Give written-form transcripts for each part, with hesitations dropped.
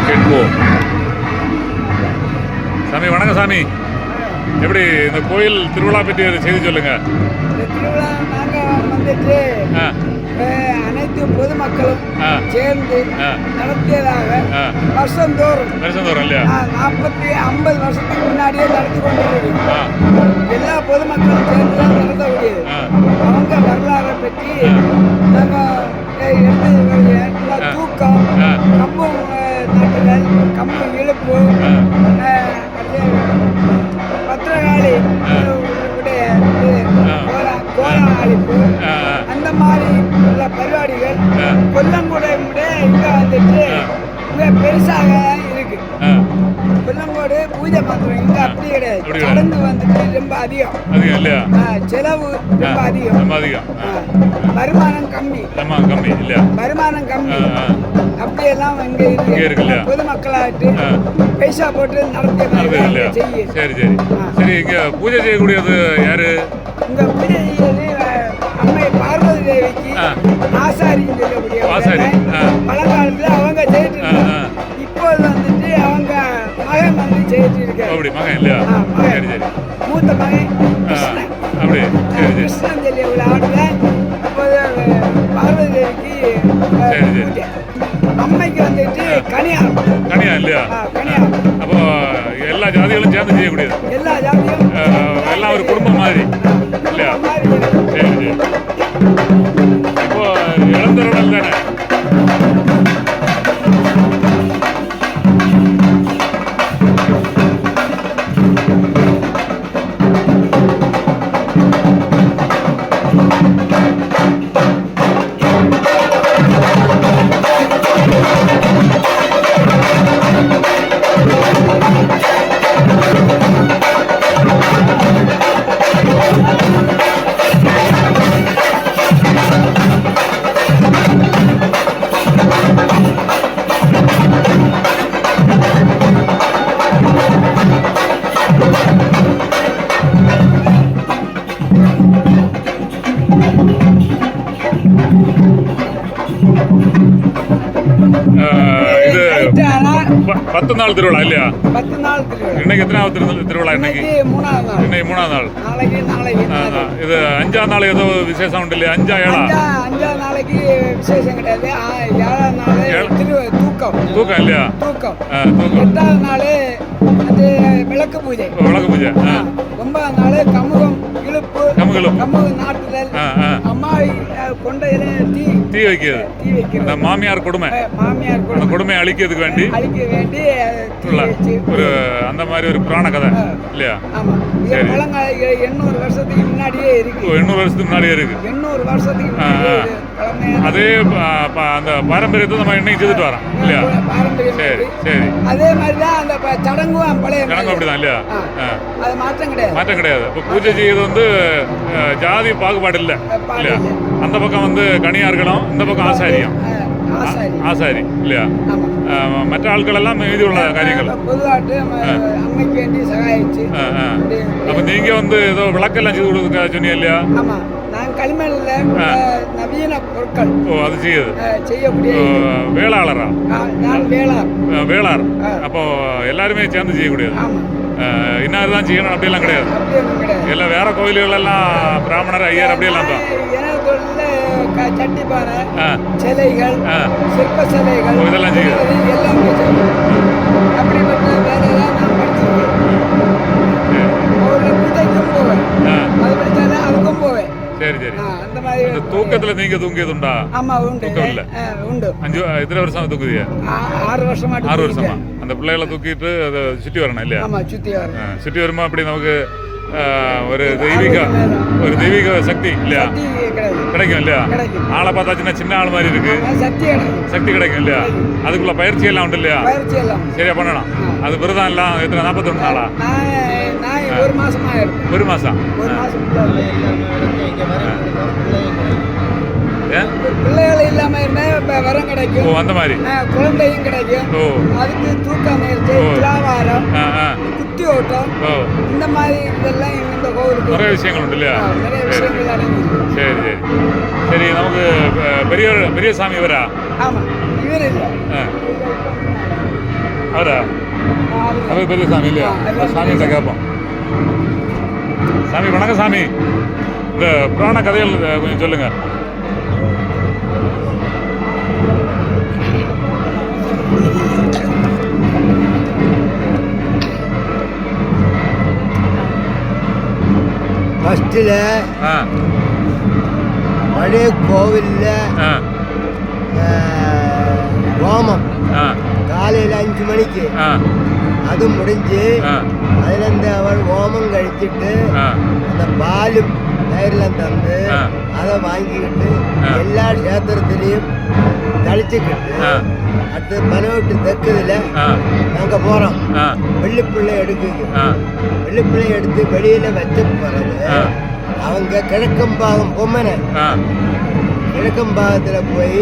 கேட்போம். சாமி வணக்கம் சாமி. எப்படி இந்த கோயில் திருவிழா பற்றி ஒரு செய்தி சொல்லுங்க. இந்த திருவிழா நாங்கள் வந்துட்டு அனைத்து பொதுமக்களும் சேர்ந்து நடத்தியதாக வருஷந்தோறும் இல்லையா 50 வருஷத்துக்கு முன்னாடியே நடத்தி கொண்டிருக்கு. எல்லா பொதுமக்களும் சேர்ந்து தான் நடத்தக்கூடியது. அவங்க வரலாறை பற்றி நாங்கள் எடுத்து தூக்கம், கம்பு நாட்டுகள், கம்பு இழுப்பு, பத்திரகாளி கோலா அழிப்பு, அந்த மாதிரி உள்ள பரிபாடிகள் கொல்லங்கோடு இங்க வந்துட்டு பெருசாக இருக்கு. கொல்லங்கோடு பூஜை மாத்திரம் இங்க அப்படி கிடையாது. சடங்கு வந்துட்டு ரொம்ப அதிகம், செலவு ரொம்ப அதிகம், வருமானம் கம்மி. வருமானம் கம்மி அப்படியெல்லாம் இங்க இருக்கு. பொதுமக்களாட்டு பைசா போட்டு நடத்திய சரி. இங்க பூஜை செய்யக்கூடியது யாரு? இங்க பூஜை செய்யறது அம்மை பார்வதி தேவிக்கு ஆசாரின்னு சொல்லக்கூடிய பழங்காலத்துல அவங்க செய்யிட்டு இருக்காங்க. இப்போது வந்துட்டு அவங்க மகன் வந்து செய்யிட்டு இருக்காரு. மூத்த மகன் கிருஷ்ணன். கிருஷ்ணன் சொல்லி உள்ள ஆட்டுல இப்போது பார்வதி தேவிக்கு அம்மைக்கு வந்துட்டு கனியார் இல்லையா? கனியார். அப்போ எல்லா ஜாதிகளும் சேர்ந்து செய்யக்கூடியது. எல்லா ஜாதியும் எல்லாம் ஒரு குடும்பம் மாதிரி இல்லையா? சரி. இப்போ இளந்தருடல் தானே? இது 10 நாள் திருவிழா இல்லையா? 10 நாள் திருவிழா. இன்னைக்கு எத்தனாவது திருவிழா? இன்னைக்கு 3ஆவது நாள். இது 5ஆம் நாள் ஏதோ விசேஷம் உண்டு இல்லையா? 5ஆம் 7ஆம் நாளைக்கு விசேஷம் கிடையாது. 7ஆம் நாள் தூக்கம் இல்லையா? தூக்கம். 8ஆம் நாள் அது விளக்கு பூஜை. 9ஆம் நாள் கமுகம் இழுப்பு, கமுக நாட்டுதல், அம்மாவை கொண்டையில தீ வைக்கிறது. மாமியார் கொடுமை அழிக்கிறதுக்கு வேண்டி ஒரு அந்த மாதிரி ஒரு புராண கதை இல்லையா? 800 வருஷத்துக்கு முன்னாடியே இருக்கு. 800 வருஷத்துக்கு முன்னாடியே இருக்கு. 800 வருஷத்துக்கு அதே அந்த பாரம்பரியத்தை நம்ம இன்னைக்கு செய்துட்டு வரோம் இல்லையா? சரி. அதே மாதிரிதான் அந்த சடங்கும் பழைய சடங்கு அப்படிதான் இல்லையா? அது மாற்றம் கிடையாது. இப்போ பூஜை செய்யறது வந்து ஜாதி பாகுபாடு இல்லை இல்லையா? அந்த பக்கம் வந்து கணியார்களும், இந்த பக்கம் ஆசாரி இல்லையா? மற்ற ஆட்கள் எல்லாம் மீதி உள்ள காரியங்கள் பொதுவாட்டு அம்மைக்கு வேண்டி சகாயிச்சு. அப்ப நீங்க வந்து ஏதோ விளக்கெல்லாம் செய்து கொடுக்க சொன்னீங்க இல்லையா? ஆமா, நான் களிமண்ல நவீன பொருட்கள் அது செய்யக்கூடிய வேளாளரா? நான் வேளார். அப்போ எல்லாருமே சேர்ந்து செய்யக்கூடியது. இன்னார் தான் செய்யணும் அப்படியெல்லாம் கிடையாது. எல்லாம் வேற கோயில்கள் எல்லாம் பிராமணர், ஐயர் அப்படியெல்லாம் தான். சட்டிப்பாறை, சிலைகள், சிற்ப சிலைகள் இதெல்லாம் செய்யுது. எல்லாமே அப்படிப்பட்ட வேலையெல்லாம் நான் படிச்சிருக்கேன். பூஜைக்கும் போவேன், அது படிச்சாலும் அதுக்கும் போவேன். சரி. அந்த மாதிரி தூக்கத்துல நீங்க தூங்கியது உண்டா? ஆமா, உண்டு. உண்டு. எத்தனை வருஷம் தூக்குதியா? 6 வருஷமா. அந்த பிள்ளைகளை தூக்கிட்டு அதை சுற்றி வரணும் இல்லையா? ஆமா, சுற்றி வருமா? அப்படி நமக்கு ஒரு தெய்வீக சக்தி இல்லையா கிடைக்கும் இல்லையா? ஆளை பார்த்தாச்சுன்னா சின்ன ஆள் மாதிரி இருக்கு, சக்தி கிடைக்கும் இல்லையா? அதுக்குள்ள பயிற்சி எல்லாம் உண்டு இல்லையா? சரியா பண்ணணும். அது விரதம் எல்லாம் எத்தனை? 41 நாளா? 1 மாசம். பிள்ளைகள் இல்லாம இருந்தா வரம் கிடைக்கும். அந்த மாதிரி குழந்தையும் கிடைக்கும். அதுக்கு தூக்கம், துலாவாரம், குத்தி ஓட்டம், இந்த மாதிரி இதெல்லாம் இந்த கோவிலுக்கு நிறைய விஷயங்கள் உண்டு இல்லையா? நிறைய விஷயங்கள் அடங்கி. சரி. நமக்கு பெரிய சாமி இவரா? ஆமா, இவர் இல்லை. அவரா அவர் பெரிய சாமி இல்லையா சாமிகிட்ட கேட்போம். சாமி வணக்கம் சாமி. இந்த புராண கதைகள் கொஞ்சம் சொல்லுங்க. ஃபஸ்ட்டில் பழைய கோவிலில் ஹோமம் காலையில் 5 மணிக்கு அது முடிஞ்சு அதுலேருந்து அவள் ஹோமம் கழிச்சிட்டு அந்த பாலும் தயிரில் தந்து அதை வாங்கிக்கிட்டு எல்லா கஷேத்திரத்துலேயும் கழிச்சுக்கிட்டு அடுத்து பனவட்டு தெக்குதில் நாங்கள் போகிறோம். வெள்ளிப்பிள்ளை எடுக்குது. வெள்ளிப்பிள்ளை எடுத்து வெளியில் வச்ச பிறகு அவங்க கிழக்கம்பாகம் பொம்மனை கிழக்கம்பாகத்தில் போய்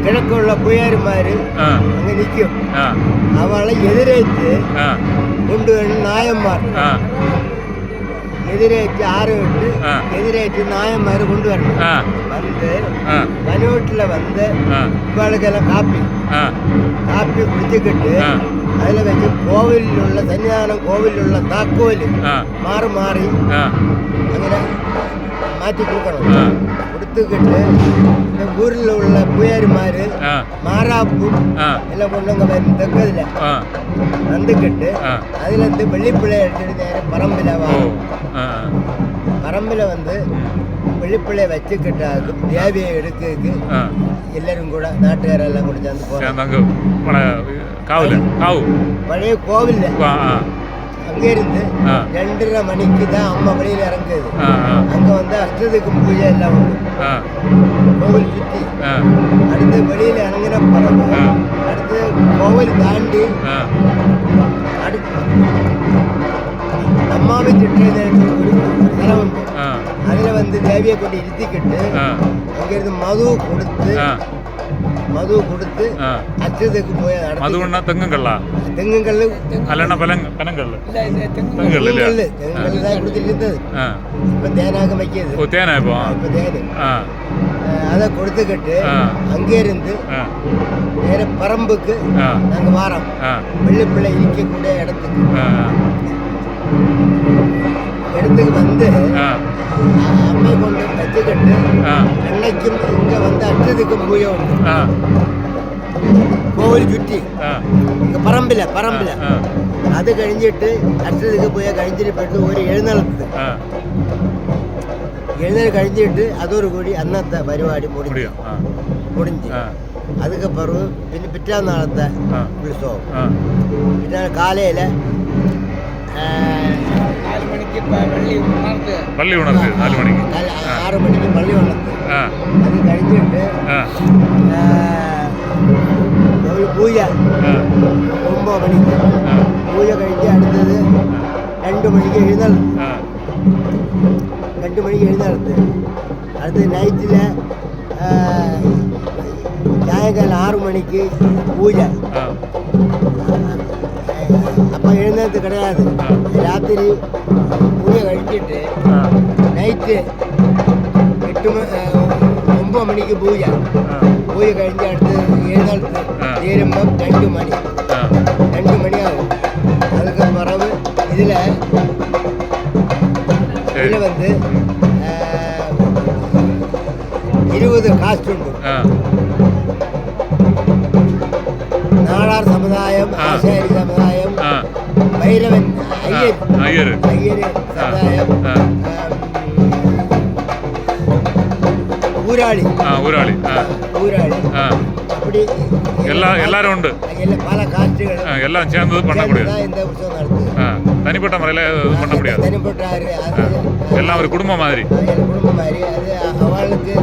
கிழக்கு உள்ள புயாரி மாதிரி அங்கே நிற்கும். அவளை எதிரேற்று கொண்டு வரணும். நாயம்மார் எதிரேற்று ஆறு விட்டு எதிரேற்று நாயம்மார் கொண்டு வரணும். வந்து பனிவீட்டில் வந்து இவளுக்கெல்லாம் காப்பி குடிச்சுக்கிட்டு அதில் வச்சு கோவிலில் உள்ள சன்னிதானம் கோவிலில் உள்ள தாக்கோல் மாறி അങ്ങനെ மாற்றி கொடுக்கணும். கொடுத்துக்கிட்டு இந்த ஊரில் உள்ள புயாரிமார் மாறாப்பு எல்லாம் கொண்டு அங்கே வரும் தெக்கதில் வந்துக்கிட்டு அதுலேருந்து வெள்ளிப்பிள்ளை எடுத்துட்டு நேரம் பரம்பில் வந்து வெள்ளிப்பிள்ளையை வச்சுக்கிட்டாக்கு தேவியை எடுக்கிறதுக்கு எல்லாரும் கூட நாட்டுக்காரெல்லாம் கூட சேர்ந்து போகிறாங்க. பழைய கோவில் அங்கேருந்து 2:30 மணிக்கு தான் அம்மா வெளியில் இறங்குது. அங்கே வந்து அஷ்டதிக்கும் பூஜை எல்லாம் உண்டு. கோவில் சுற்றி அடுத்து வெளியில் இறங்கின பிறகு அடுத்து கோவில் தாண்டி அடுத்து அம்மாவை திட்டுறது ஒரு இடம் உண்டு. அதில் வந்து தேவியை கொண்டு இருத்திக்கிட்டு அங்கேருந்து மது கொடுத்து அச்சதுக்கு போய் மதுன்னா தெங்குங்கல்லா தெங்குங்கல் அல்லனா பனங்கல் தெங்குங்கல் தான் கொடுத்துட்டு இருந்தது. இப்போ தேனாக வைக்கிறது. தேனா இப்போ தேனு அதை கொடுத்துக்கிட்டு அங்கேருந்து வேற பரம்புக்கு நாங்கள் வாரோம். வெள்ளிப்பிள்ளை இருக்கக்கூடிய இடத்துக்கு வந்து அம்மை கொண்டு வச்சுக்கிட்டு அன்னைக்கும் இங்கே வந்து அற்றதுக்கும் பூஜை உண்டு. கோவில் சுற்றி இங்கே பரம்பில் அது கழிஞ்சிட்டு அற்றதுக்கு பூஜை கழிஞ்சிட்டு போயிட்டு ஒரு எழுநலத்து கழிஞ்சிட்டு அதொரு கூடி அன்னத்தை പരിപാടി முடிஞ்சு அதுக்கு பிறகு പിന്നെ പിറ്റേ നാളത്തെ ഉത്സവം. പിറ്റേ காலையில் 4 மணிக்கு பள்ளி உணர்த்து 4 மணிக்கு 6 மணிக்கு பள்ளி உணர்த்து. அது கழிஞ்சிட்டு பூஜை 9 மணிக்கு பூஜை கழிஞ்சு அடுத்தது 2 மணிக்கு எழுந்தாளுது. அடுத்தது நைட்டில் சாயங்காலம் 6 மணிக்கு பூஜை. அப்போ எழுந்தது கிடையாது. ராத்திரி பூஜை கழிச்சிட்டு நைட்டு 9 மணிக்கு பூஜை கழிஞ்சு அடுத்து எழுந்தாளுது தீரும்பம் 2 மணி ஆகும். அதுக்கு பிறகு இதில் வந்து 20 காஸ்ட் உண்டு. நாடார் சமுதாயம், ஆசாரி சமுதாயம், பைரவன் ஐயர் சமுதாயம், ஊராளி அப்படி எல்லாரும் உண்டு. பல காஸ்டுகள் எல்லாம் சேர்ந்து பண்ணக்கூடியது. இந்த உற்சவம் நடத்துது. தனிப்பட்ட முறையில் எதுவும் பண்ண முடியாது. எல்லாம் ஒரு குடும்பம் மாதிரி. அது அவளுக்கு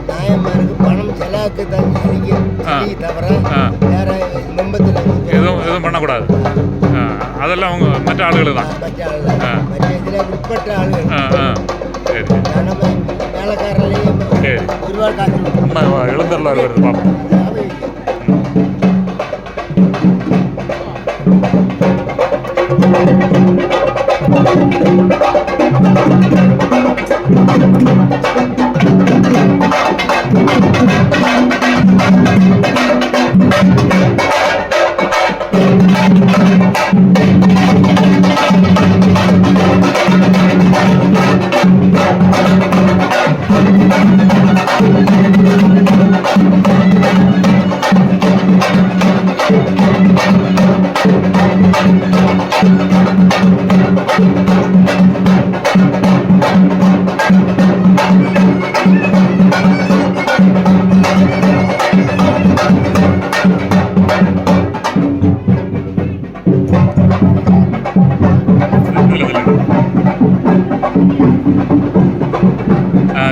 நாயன்மாருக்கு பணம் செலவுக்கு தான் தவிர வேற குடும்பத்தில் எதுவும் பண்ணக்கூடாது. அதெல்லாம் அவங்க மற்ற ஆளுகள் தான். மற்ற இதில் உட்பட்ட ஆளுகள். சரி நம்ம வேலைக்காரர்களையும் திருவாரூர் காசு எழுந்தரில் வருது பார்ப்போம்.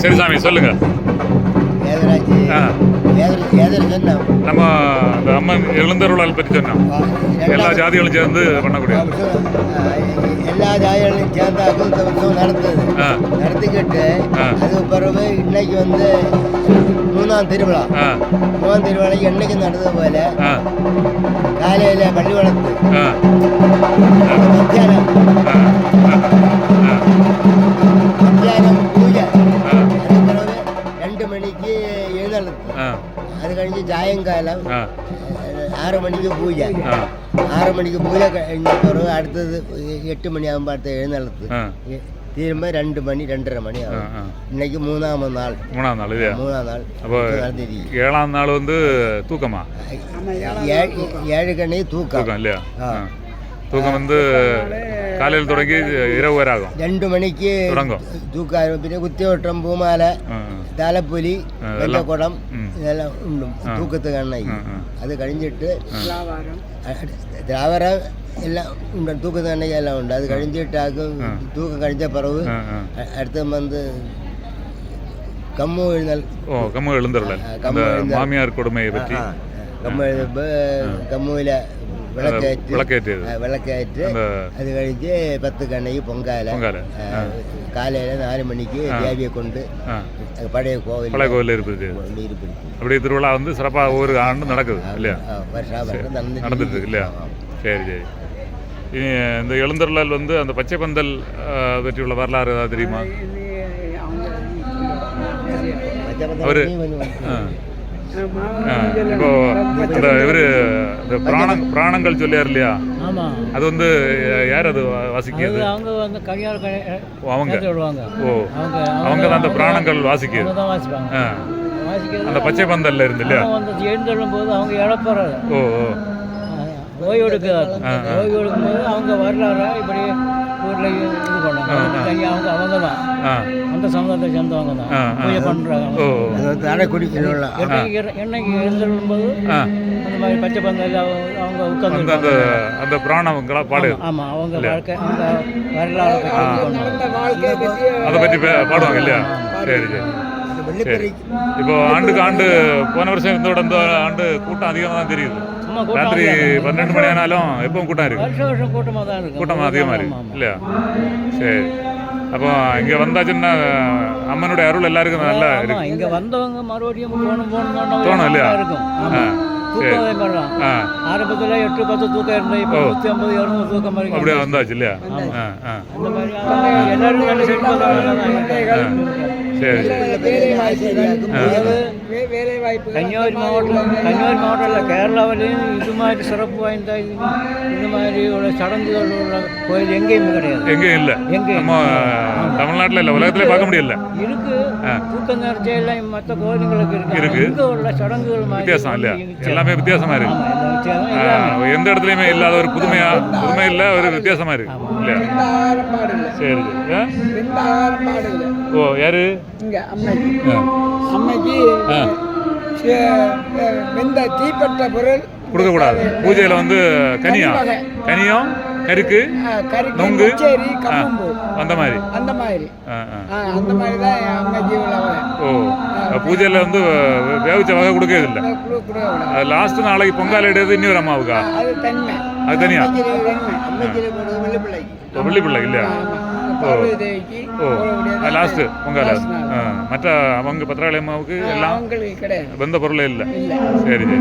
சரி சாமி சொல்லுங்க. ஏதராச்சு ஆ ஏதர் சொன்னோம். நம்ம இந்த அம்மன் எழுந்தருளால் பற்றி சொன்னோம். எல்லா ஜாதிகளும் சேர்ந்து பண்ணக்கூடிய எல்லா ஜாதிகளும் சேர்ந்தாக்கும் இந்த உற்சவம் நடத்துது. நடத்திக்கிட்டு அது பிறகு இன்னைக்கு வந்து 3ஆம் திருவிழா. 3ஆம் திருவிழாக்கு என்னைக்கு நடந்தது போல காலையில் பள்ளி வளர்த்து மத்தியானம் பூஜை. அது பிறகு 2 மணிக்கு எழுதழுத்து. அது கழிஞ்சு சாயங்காலம் 6 மணிக்கு பூஜை. 6 மணிக்கு பூஜை கழிஞ்ச பிறகு அடுத்தது 8 மணி ஆகும்போது அடுத்த எழுந்தழுத்து. திரும்ப 2 மணி 2:30 மணி ஆகும். இன்னைக்கு 3ஆம் நாள். 3ஆம் நாள் இல்லையா? 3ஆம் நாள். அப்போ 7ஆம் நாள் வந்து தூக்கமா? 7 கண்ணி தூக்கம் இல்லையா? தூக்கம் வந்து காலையில் தொடங்கி இரவு வரை ஆகும். 2 மணிக்கு தொடங்கும் தூக்கம். പിന്നെ കുത്തിയോട്ടം പൂമാല തലപ്പൊലി വെള്ളക്കുടം ഇതെല്ലാം ഉണ്ട് തൂക്കത്ത് കണ്ണായി. അത് കഴിഞ്ഞിട്ട് ദ്രാവരം എല്ലാം ഉണ്ട്. തൂക്കത്ത് കണ്ണയ്ക്ക് എല്ലാം ഉണ്ട്. അത് കഴിഞ്ഞിട്ടാക്കും തൂക്കം കഴിഞ്ഞ പിറവ് അടുത്ത വന്ന് കമ്മു എഴുന്നൽ. കമ്മു എഴുന്നള്ളൽ മാമിയാർ കൊടുമയെ പറ്റി കമ്മുവിലെ വിളക്കേറ്റ് അത് കഴിഞ്ഞ് 10 കണ്ണയ്ക്ക് പൊങ്കാല. காலையில் 4 மணிக்கு தேவியை கொண்டு பழைய கோவில் இருப்பது. அப்படி திருவிழா வந்து சிறப்பாக ஒவ்வொரு ஆண்டும் நடக்குது இல்லையா? நடந்துட்டு இருக்கு இல்லையா? சரி சரி. இனி இந்த எழுந்தருளால் வந்து அந்த பச்சை பந்தல் பற்றியுள்ள வரலாறு ஏதாவது தெரியுமா? அவரு இப்போ இந்த இவரு பிராணங்கள் சொல்லியார் இல்லையா? அது வந்து யார் அது வாசிக்கிறது? அவங்க அவங்க தான் அந்த பிராணங்கள் வாசிக்கிறது. அந்த பச்சை பந்தல்ல இருந்து இல்லையா? எழுந்தெழும்போது அவங்க இழப்பறாங்க. ஓய்வு எடுக்கிறாங்க. ஓய்வு எடுக்கும்போது அவங்க வரலாறு இப்படி ஊரில் இது பண்ணாங்க. அவங்க தான் அந்த சமுதாயத்தை சேர்ந்தவங்க தான் பூஜை பண்ணுறாங்க. என்னைக்கு எழுந்தெழும்போது அந்த மாதிரி பச்சை பந்தல் அவங்க உட்காந்து அந்த பிராணங்களா பாடு. ஆமாம், அவங்க வாழ்க்கை அவங்க வரலாறு அதை பற்றி பாடுவாங்க இல்லையா? சரி சரி. இப்போ ஆண்டுக்கு ஆண்டு போன வருஷம் இருந்தோட இந்த ஆண்டு கூட்டம் அதிகமாக தான் தெரியுது. ராத்திரி 12 மணி ஆனாலும் எப்பவும் கூட்டம் இருக்கு. கூட்டம் அதிகமாக இருக்கு இல்லையா? சரி. அப்போ இங்கே வந்தாச்சுன்னா அம்மனுடைய அருள் எல்லாருக்கும் நல்லா இருக்கு. இங்கே வந்தவங்க மறுபடியும் தோணும் இல்லையா? ஆரம்பத்தில் 8-10 தூக்கம் இருந்தது. இப்போ 150-200 தூக்கம் அப்படியே வந்தாச்சு இல்லையா? அந்த மாதிரி எல்லாரும் நல்ல சரி. கன்னியாகுமரி மாவட்டத்தில் கேரளாவிலையும் இது மாதிரி சிறப்பு வாய்ந்த இது மாதிரி உள்ள சடங்குகள் உள்ள கோயில் எங்கேயுமே கிடையாது. எங்கேயும் இல்லை. நம்ம தமிழ்நாட்டில் இல்லை, உலகத்திலே பார்க்க முடியல. இருக்கு தூக்க நேரத்தையெல்லாம் மற்ற கோயில்களுக்கு இருக்கு. இங்கே உள்ள சடங்குகள் வித்தியாசம் இல்லையா? எல்லாமே வித்தியாசமா இருக்கு. எந்த இடத்துலையுமே இல்லாத ஒரு புதுமை இல்லை, ஒரு வித்தியாசமா இருக்கு இல்லையா? சரி. ஓ யாரு? அம்மைக்கு வெந்த தீப்பட்ட பொருள் கொடுக்கக்கூடாது. பூஜையில் வந்து கனியம் கருக்கு நொங்கு அந்த மாதிரி தான் அம்மைக்கு உள்ளவங்க. ஓ பூஜையில் வந்து வேவிச்ச வகை கொடுக்கறது இல்லை. லாஸ்ட் நாளைக்கு பொங்கல் எடுத்து இன்னொரு அம்மாவுக்கா? அது தனியா வெள்ளிப்பிள்ளை இல்லையா? ஓ லாஸ்ட் பொங்கல். மற்ற அவங்க பத்திராளி அம்மாவுக்கு எல்லாம் வெந்த பொருளே இல்லை. சரி சரி.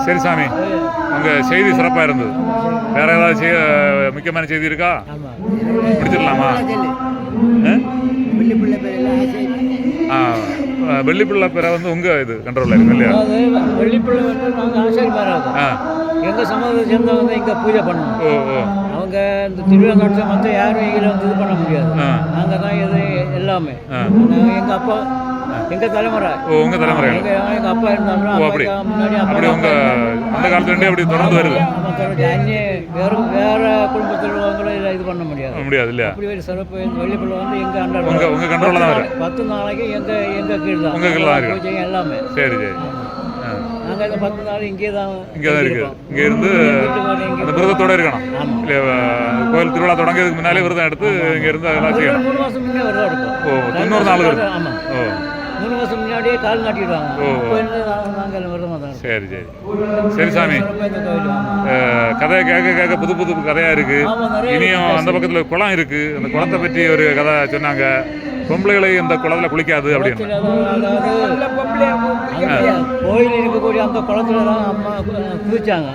சரி சாமி, உங்கள் செய்தி சிறப்பாக இருந்தது. வேற ஏதாவது முக்கியமான செய்தி இருக்கா? முடிச்சிடலாமா? வெள்ளிப்பிள்ளை பேரை வந்து உங்கள் இது கண்ட்ரோலில் இருக்கு இல்லையா? வெள்ளிப்பிள்ளை வந்து நாங்கள் ஆசிரியர் எங்கள் சமூகத்தை சேர்ந்தவங்க இங்கே பூஜை பண்ணணும். அவங்க இந்த திருவிழா மற்ற யாரும் இதில் வந்து இது பண்ண முடியாது. நாங்கள் தான் இது எல்லாமே. எங்கள் அப்பா எங்கள் தலைமுறை. உங்கள் தலைமுறை எங்கள் அப்பா இருந்தாலும் முன்னாடி அப்படி உங்கள் அந்த காலத்துலேருந்தே அப்படி தொடர்ந்து வருது. வேற குடும்பத்தில் உள்ளவங்களும் இது பண்ண முடியாது இல்லையா? அப்படி ஒரு சிறப்பு வெள்ளிப்பிள்ளை வந்து எங்கள் அண்டர் உங்கள் கண்ட்ரோலில் தான் வரும். 10 நாளைக்கு எங்கள் கீழ் தான் உங்கள் கீழ் தான் இருக்கு எல்லாமே. சரி சரி. நாங்கள் இந்த 10 நாள் இங்கே தான் இருக்கு. இங்க இருந்து அந்த விரதத்தோட இருக்கணும். கோயில் திருவிழா தொடங்கிறதுக்கு முன்னாலே விரதம் எடுத்து இங்க இருந்து அதெல்லாம் செய்யணும். 3 மாதம் முன்னே விரதம் எடுப்போம். ஓ 90 நாள் வருது. ஆமாம். 3 மாதம் முன்னாடியே கால் நாட்டிடுவாங்க. இப்போ நாங்கள் விரதமாக தான். சரி சரி சரி சாமி. கதையை கேட்க கேட்க புது புது கதையா இருக்கு. இனியும் அந்த பக்கத்துல குளம் இருக்கு. அந்த குளத்தை பற்றி ஒரு கதை சொன்னாங்க. பொம்பளைகளை இந்த குளத்துல குளிக்காது அப்படின்னு. கோயில் இருக்கக்கூடிய அந்த குளத்துல தான் அம்மா குளிச்சாங்க.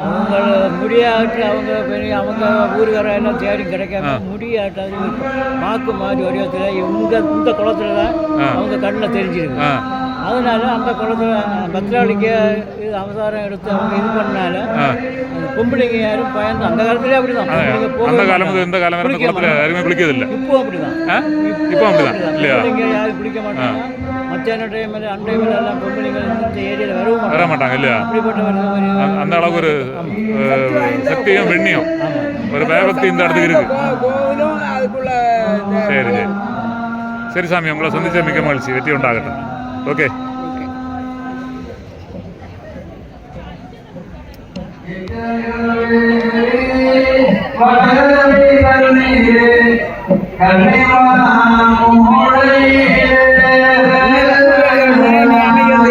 அவங்க முடியாட்டு அவங்க ஊருக்கார எல்லாம் தேடி கிடைக்காம முடியாட்டு அது மாக்கு மாதிரி வடிவத்தில் இந்த குளத்துல தான் அவங்க கண்ணில் தெரிஞ்சிருக்கு. அதனால அந்த குளத்துல பத்திராளிக்கு இது அவதாரம் எடுத்து அவங்க இது பண்ணால பொம்பளைங்க யாரும் பயந்து அந்த காலத்திலே அப்படிதான். அந்த காலம் இந்த காலம் வரை குளத்துல யாருமே குளிக்கிறது இல்லை. இப்போ அப்படிதான். இப்போ அப்படிதான் இல்லையா? பொம்பளைங்க யாரும் குளிக்க மாட்டாங்க. மத்தியான டைமில் அன்டைமில் எல்லாம் பொம்பளைங்க இந்த ஏரியாவில் வர மாட்டாங்க இல்லையா? அப்படிப்பட்ட அந்த அளவுக்கு ஒரு சக்தியும் வெண்ணியும் ஒரு பயபக்தி இந்த இடத்துக்கு இருக்கு. சரி சரி சரி சாமி, உங்களை சந்திச்ச மிக்க மகிழ்ச்சி. வெற்றி உண்டாகட்டும். ஓகே.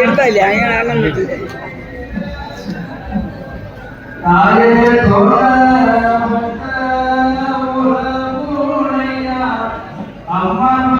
எடுத்தா இல்லையா?